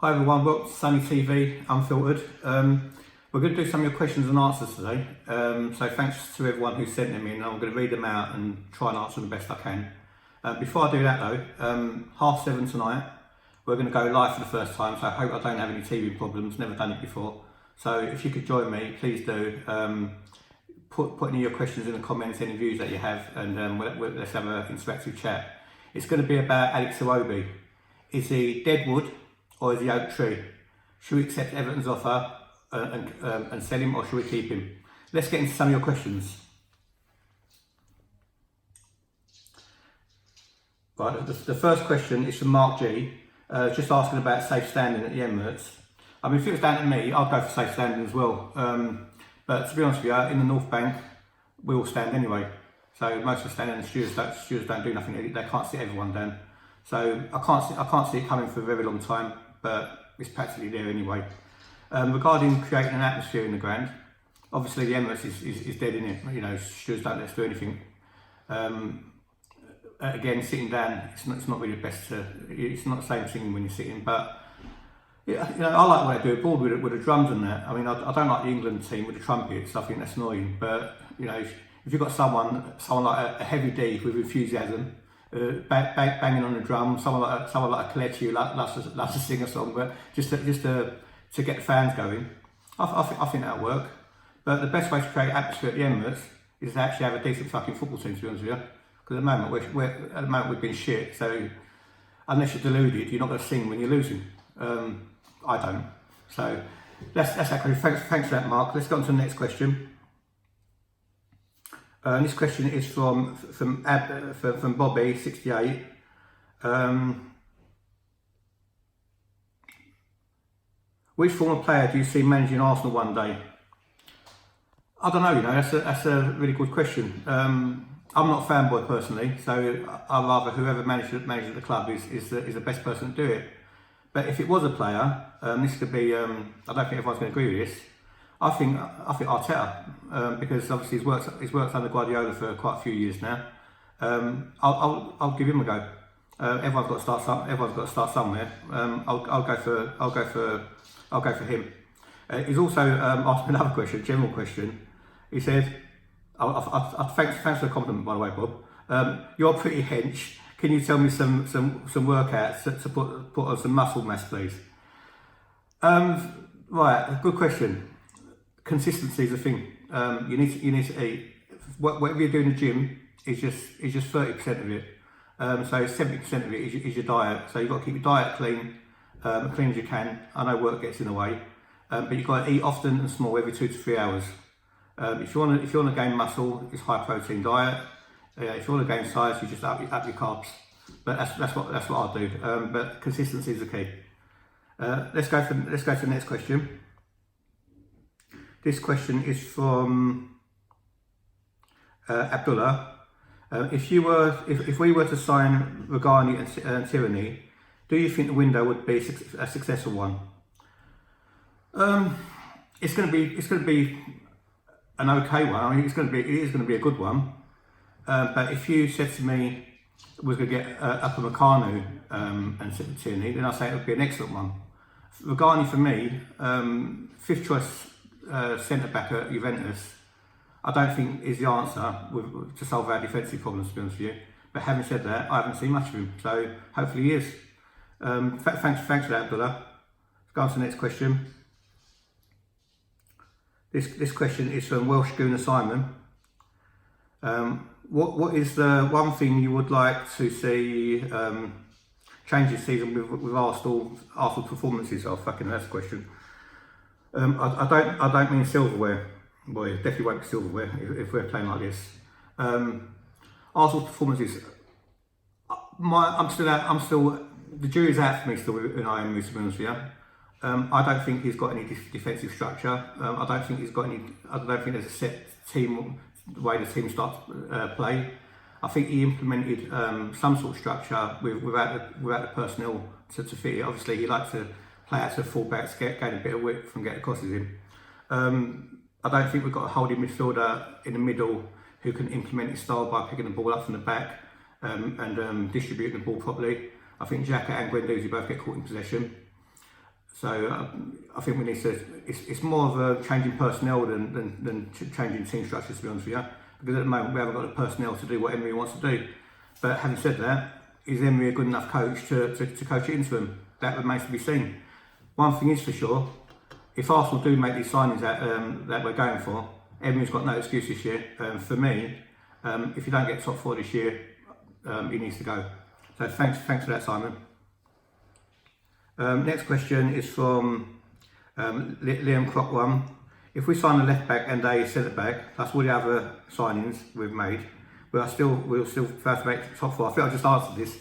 Hi everyone, welcome to Sonny TV Unfiltered. We're going to do some of your questions and answers today. So thanks to everyone who sent them in. I'm going to read them out and try and answer them the best I can. Before I do that though, 7:30 tonight, we're going to go live for the first time. So I hope I don't have any TV problems, never done it before. So if you could join me, please do. Put any of your questions in the comments, any views that you have, and let's have an interactive chat. It's going to be about Alex Iwobi. Is he deadwood or is he oak tree? Should we accept Everton's offer and sell him, or should we keep him? Let's get into some of your questions. Right, the first question is from Mark G, just asking about safe standing at the Emirates. I mean, if it was down to me, I'd go for safe standing as well. But to be honest with you, in the North Bank, we all stand anyway. So most of us stand, and the stewards don't do nothing. They can't sit everyone down. So I can't see it coming for a very long time, but it's practically there anyway. Regarding creating an atmosphere in the ground, obviously the Emirates is dead in it. You know, stewards don't let us do anything. Again, sitting down, it's not really the best. It's not the same thing when you're sitting, but yeah, you know, I like what they do abroad with the drums and that. I mean, I don't like the England team with the trumpets. I think that's annoying. But you know, if you've got someone like a heavy D with enthusiasm, banging on the drum, someone like a Kelechi who loves to sing a song, but just to get the fans going, I think that'll work. But the best way to create atmosphere at the Emirates is to actually have a decent fucking football team, to be honest with you. Because at the moment we've been shit. So unless you're deluded, you're not going to sing when you're losing. I don't. So that's that question. Thanks for that, Mark. Let's go on to the next question. This question is from Bobby 68. Which former player do you see managing Arsenal one day? I don't know. You know, that's a really good question. I'm not a fanboy personally, so I'd rather whoever manages the club is the best person to do it. But if it was a player, this could be. I don't think everyone's going to agree with this. I think Arteta, because obviously he's worked under Guardiola for quite a few years now. I'll give him a go. Everyone's got to start somewhere. I'll go for him. He's also asked me another question, general question. He said, thanks for the compliment, by the way, Bob. You're pretty hench. Can you tell me some workouts to put on some muscle mass, please? Right, good question. Consistency is a thing. You need to eat. Whatever you do in the gym is just 30% of it. So 70% of it is your diet. So you've got to keep your diet clean, as clean as you can. I know work gets in the way, but you've got to eat often and small, every 2 to 3 hours. If you want to gain muscle, it's high protein diet. If you want to gain size, you just up your carbs. But that's what I'll do. But consistency is the key. Let's go to the next question. This question is from Abdullah. If we were to sign Regani and Tierney, do you think the window would be a successful one? It's going to be an okay one. I mean, it is going to be a good one. But if you said to me we're going to get Upamecano and Tierney, then I say it would be an excellent one. Regani for me, fifth choice centre back at Juventus, I don't think is the answer to solve our defensive problems, to be honest with you. But having said that, I haven't seen much of him, so hopefully he is. Thanks for that, Abdullah. Let's go on to the next question. This question is from Welsh Gooner Simon. What is the one thing you would like to see change this season with Arsenal performances? Oh, fucking that's the question. I don't mean silverware. Boy, it definitely won't be silverware if we're playing like this. Arsenal's performances. I'm still. The jury's out for me still with Unai Emery, to be honest with you. I don't think he's got any defensive structure. I don't think there's a set team way the team starts play. I think he implemented some sort of structure without the personnel to fit it. Obviously, he likes to play out to fullbacks, gain a bit of width and get the crosses in. I don't think we've got a holding midfielder in the middle who can implement his style by picking the ball up from the back and distributing the ball properly. I think Xhaka and Guendouzi both get caught in possession. I think we need to. It's more of a changing personnel than changing team structures, to be honest with you. Because at the moment we haven't got the personnel to do what Emery wants to do. But having said that, is Emery a good enough coach to coach it into them? That remains to be seen. One thing is for sure, if Arsenal do make these signings that we're going for, Emery's got no excuse this year. For me, if you don't get top 4 this year, he needs to go. So thanks for that, Simon. Next question is from Liam Crock 1. If we sign a left back and a centre back, plus all the other signings we've made, we'll still first make top 4. I think I just answered this.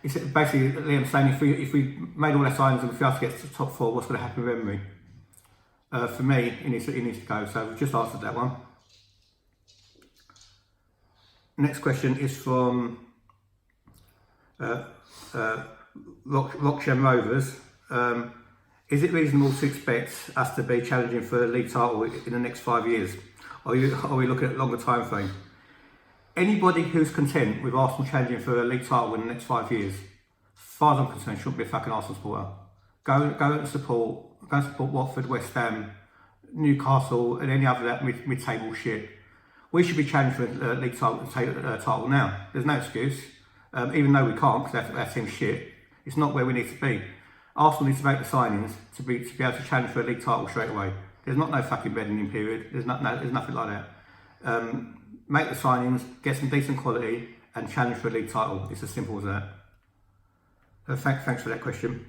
It's basically Liam saying if we made all our signings and we fail to get to top 4, what's going to happen with Emery? For me, he needs to go. So we've just answered that one. Next question is from Rocksham Rovers. Is it reasonable to expect us to be challenging for a league title in the next 5 years? Are we looking at a longer time frame? Anybody who's content with Arsenal challenging for a league title in the next 5 years, as far as I'm concerned, shouldn't be a fucking Arsenal supporter. Go and support Watford, West Ham, Newcastle, and any other that mid-table shit. We should be challenging for a league title now. There's no excuse. Even though we can't, because that seems shit. It's not where we need to be. Arsenal needs to make the signings to be able to challenge for a league title straight away. There's not no fucking bedding in period. There's nothing like that. Make the signings, get some decent quality, and challenge for a league title. It's as simple as that. Thanks for that question.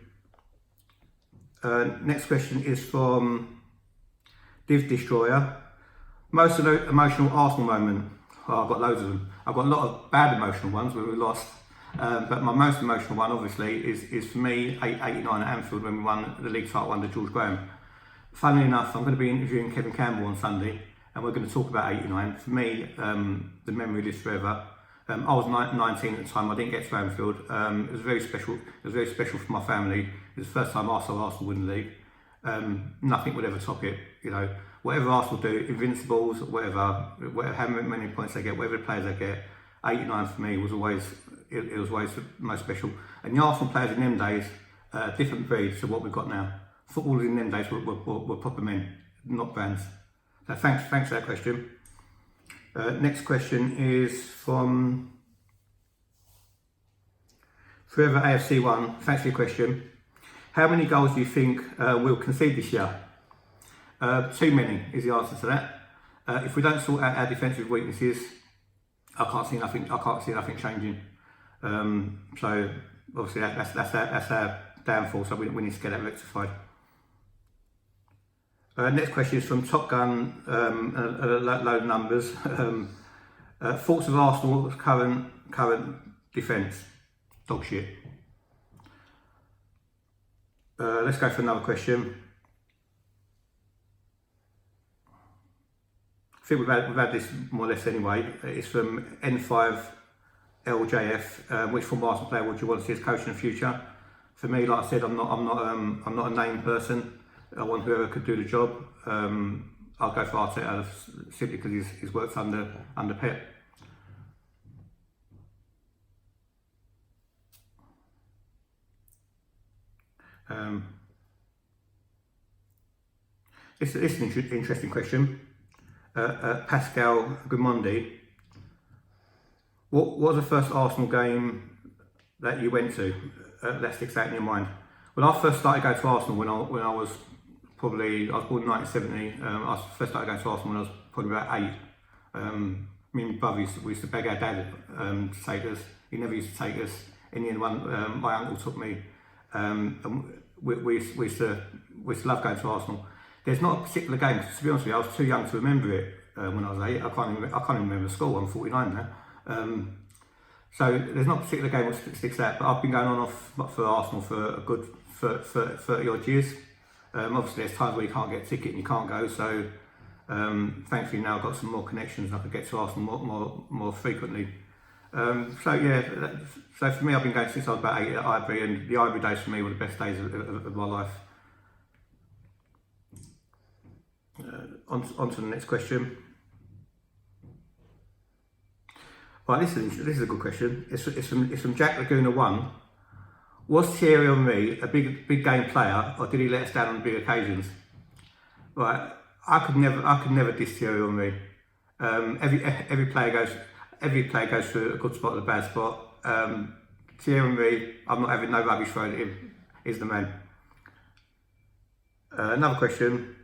Next question is from Div Destroyer. Most emotional Arsenal moment. Oh, I've got loads of them. I've got a lot of bad emotional ones where we lost. But my most emotional one, obviously, is for me, 89 at Anfield when we won the league title under George Graham. Funnily enough, I'm going to be interviewing Kevin Campbell on Sunday, and we're going to talk about 89. For me, the memory lives forever. I was 19 at the time. I didn't get to Anfield. It was very special. It was very special for my family. It was the first time Arsenal win the league. Nothing would ever top it. You know, whatever Arsenal do, Invincibles, whatever, how many points they get, whatever the players they get, 89 for me was always. It was always the most special. And the Arsenal players in them days, different breed to what we've got now. Footballers in them days were proper men, not brands. So thanks for that question. Next question is from Forever AFC1. Thanks for your question. How many goals do you think we'll concede this year? Too many is the answer to that. If we don't sort out our defensive weaknesses, I can't see nothing changing. So obviously that's our downfall. So we need to get that rectified. Next question is from Top Gun. A load of numbers. Thoughts of Arsenal's current defence? Dog shit. Let's go for another question. I think we've had this more or less anyway. It's from N5 LJF. Which former Arsenal player would you want to see as coach in the future? For me, like I said, I'm not a named person. I want whoever could do the job. I'll go for Arteta simply because he's worked under Pep. It's an interesting question. Pascal Gumondi. What was the first Arsenal game that you went to that sticks out in your mind? When I first started going to Arsenal when I was born in 1970. I first started going to Arsenal when I was probably about 8. Me and my brother we used to beg our dad to take us. He never used to take us. In the end, my uncle took me. And we used to love going to Arsenal. There's not a particular game, to be honest with you, I was too young to remember it when I was 8. I can't even remember school. I'm 49 now. So there's not a particular game that sticks out, but I've been going on off for Arsenal for a good 30 odd years. Obviously there's times where you can't get a ticket and you can't go, so thankfully now I've got some more connections and I can get to Arsenal more frequently. So yeah, so for me I've been going since I was about 8 at Ivory, and the Ivory days for me were the best days of my life. On to the next question. Right, this is a good question. It's from Jack Laguna 1. Was Thierry Henry a big game player, or did he let us down on big occasions? Right, I could never diss Thierry Henry. Every player goes through a good spot and a bad spot. Thierry Henry, I'm not having no rubbish thrown at him. He's the man. Another question.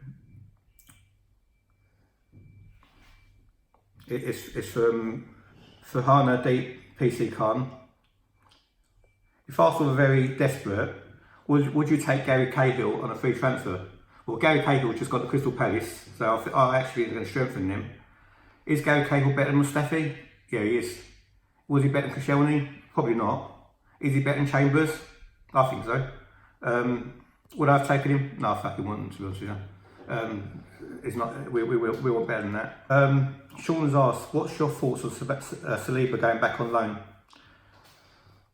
It's from Fahana Deep PC Khan. If Arsenal were very desperate, would you take Gary Cahill on a free transfer? Well, Gary Cahill just got to Crystal Palace, so I actually going to strengthen him. Is Gary Cahill better than Mustafi? Yeah, he is. Was he better than Koscielny? Probably not. Is he better than Chambers? I think so. Would I have taken him? No, I fucking wouldn't, to be honest with you. It's not. We want better than that. Sean has asked, what's your thoughts on Saliba going back on loan?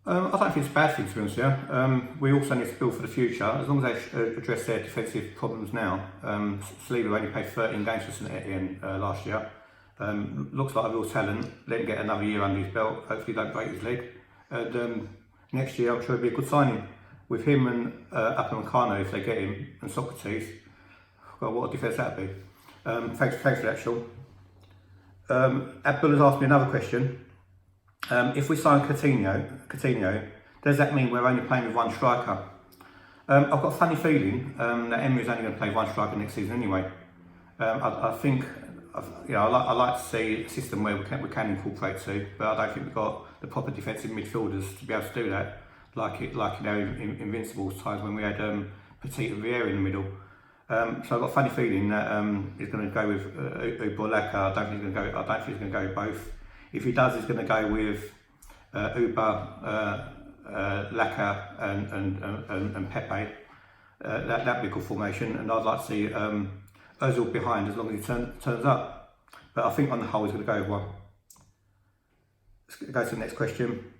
I don't think it's a bad thing, to be honest with you. We also need to build for the future. As long as they address their defensive problems now. Saliba only played 13 games for St Etienne last year. Looks like a real talent. Let him get another year under his belt. Hopefully don't break his leg. And next year I'm sure it'll be a good signing. With him and Upamecano, if they get him, and Socrates, well, what a defence that'd be. Thanks for that, Sean. Abdul has asked me another question. If we sign Coutinho, does that mean we're only playing with one striker? I've got a funny feeling that Emery's only going to play one striker next season anyway. I think, I like to see a system where we can incorporate two, but I don't think we've got the proper defensive midfielders to be able to do that, like in Invincibles times when we had Petit and Vieira in the middle. So I've got a funny feeling that he's going to go with Uba or Laka. I don't think he's going to go with both. If he does, he's going to go with Uba, Laka and Pepe. That'd be a good formation, and I'd like to see Ozil behind as long as he turns up. But I think on the whole he's going to go with one. Let's go to the next question.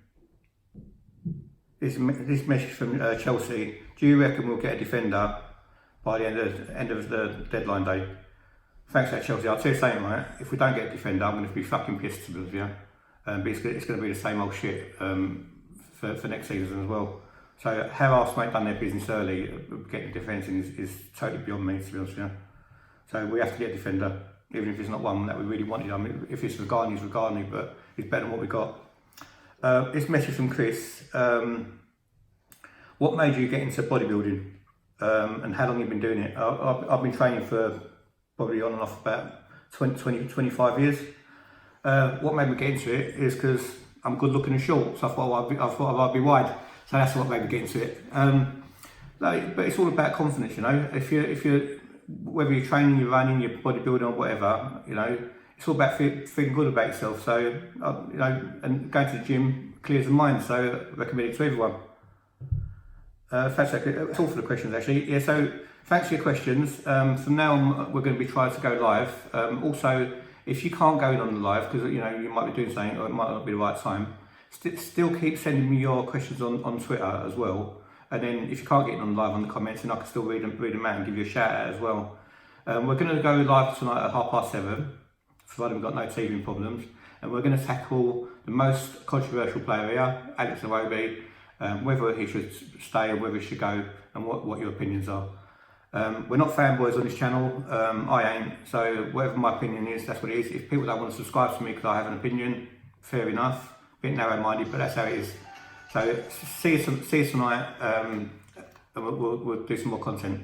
This message from Chelsea. Do you reckon we'll get a defender by the end of the deadline day? Thanks for that, Chelsea. I'll tell you something, right? If we don't get a defender, I'm going to be fucking pissed, to be honest with you. But it's going to be the same old shit for next season as well. So how Arsenal ain't done their business early, getting defence in is totally beyond me, to be honest with you. So we have to get a defender, even if it's not one that we really wanted. I mean, if it's Regani, it's Regani, but it's better than what we got. This message from Chris. What made you get into bodybuilding? And how long have you been doing it? I've been training for probably on and off about 25 years. What made me get into it is because I'm good looking and short, so I thought I'd be wide. So that's what made me get into it. But it's all about confidence, you know. If you're whether you're training, you're running, you're bodybuilding or whatever, you know, it's all about feeling good about yourself. So you know, and going to the gym clears the mind. So I recommend it to everyone. That's all for the questions, actually. Yeah, so thanks for your questions. From now on, we're going to be trying to go live. Also, if you can't go in on the live, because you know you might be doing something or it might not be the right time, still keep sending me your questions on Twitter as well. And then if you can't get in on live on the comments, then I can still read them out and give you a shout out as well. We're going to go live tonight at 7:30, provided we've got no teething problems. And we're going to tackle the most controversial player here, Alex Iwobi. Whether he should stay or whether he should go, and what your opinions are. We're not fanboys on this channel. I ain't. So whatever my opinion is, that's what it is. If people don't want to subscribe to me because I have an opinion, fair enough. A bit narrow-minded, but that's how it is. So see you tonight, and we'll do some more content.